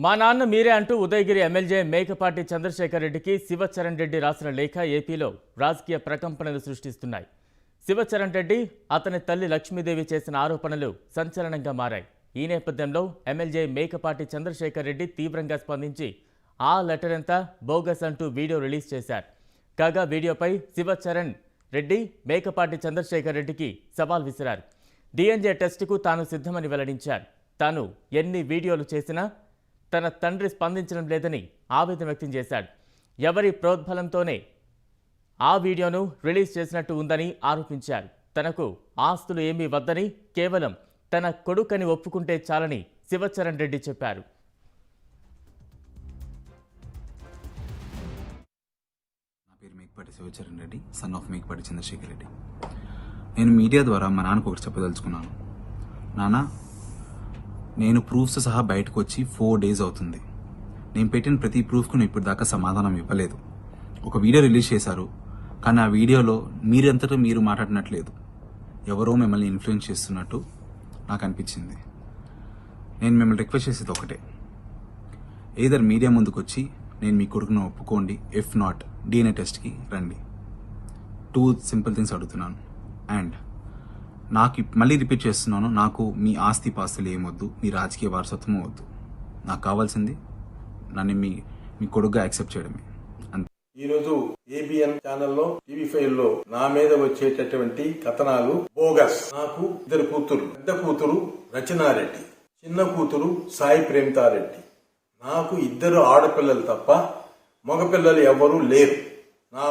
మా నాన్న మీరే అంటూ ఉదయగిరి ఎమ్మెల్యే మేకపాటి చంద్రశేఖర్ రెడ్డికి శివచరణ్ రెడ్డి రాసిన లేఖ ఏపీలో రాజకీయ ప్రకంపనలు సృష్టిస్తున్నాయి. శివచరణ్ రెడ్డి, అతని తల్లి లక్ష్మీదేవి చేసిన ఆరోపణలు సంచలనంగా మారాయి. ఈ నేపథ్యంలో ఎమ్మెల్యే మేకపాటి చంద్రశేఖర్ రెడ్డి తీవ్రంగా స్పందించి ఆ లెటర్ అంతా బోగస్ అంటూ వీడియో రిలీజ్ చేశారు. కాగా వీడియోపై శివచరణ్ రెడ్డి మేకపాటి చంద్రశేఖర్ రెడ్డికి సవాల్ విసిరారు. డిఎన్ఏ టెస్టుకు తాను సిద్ధమని వెల్లడించారు. తాను ఎన్ని వీడియోలు చేసినా తన తండ్రి స్పందించడం లేదని ఆవేదన వ్యక్తం చేశాడు. ఎవరి ప్రోద్బలంతోనే ఆ వీడియోను రిలీజ్ చేసినట్టు ఉందని ఆరోపించారు. తనకు ఆస్తులు ఏమీ వద్దని, కేవలం తన కొడుకని ఒప్పుకుంటే చాలని శివచరణ్ రెడ్డి చెప్పారు. నా పేరు మేకపాటి శివచరణ్ రెడ్డి, సన్ ఆఫ్ మేకపాటి చంద్రశేఖర్ రెడ్డి. నేను మీడియా ద్వారా మా నాన్నకు ఒకటి చెప్పదలుచుకున్నాను. నాన్న, నేను ప్రూఫ్స్ సహా బయటకు వచ్చి 4 days అవుతుంది. నేను పెట్టిన ప్రతి ప్రూఫ్కు నేను ఇప్పుడు దాకా సమాధానం ఇవ్వలేదు. ఒక వీడియో రిలీజ్ చేశారు, కానీ ఆ వీడియోలో మీరంతటా మీరు మాట్లాడినట్లేదు. ఎవరో మిమ్మల్ని ఇన్ఫ్లుయెన్స్ చేస్తున్నట్టు నాకు అనిపించింది. నేను మిమ్మల్ని రిక్వెస్ట్ చేసేది ఒకటే, ఏదర్ మీడియా ముందుకు వచ్చి నేను మీ కొడుకును ఒప్పుకోండి, ఇఫ్ నాట్ DNA టెస్ట్కి రండి. 2 simple థింగ్స్ అడుగుతున్నాను. అండ్ నాకు మళ్ళీ రిపీట్ చేస్తున్నాను, నాకు మీ ఆస్తి పాస్తులు ఏమొద్దు, మీ రాజకీయ వారసత్వం వద్దు. నాకు కావాల్సింది నన్ను మీ కొడుకుగా యాక్సెప్ట్ చేయడమే. ఈరోజు ABN ఛానల్లో TV5 లో నా మీద వచ్చేటటువంటి కథనాలు బోగస్. నాకు 2 కూతురు, పెద్ద కూతురు రచనారెడ్డి, చిన్న కూతురు సాయి ప్రేమితారెడ్డి. నాకు 2 ఆడపిల్లలు తప్ప మగపిల్లలు ఎవ్వరూ లేరు. నా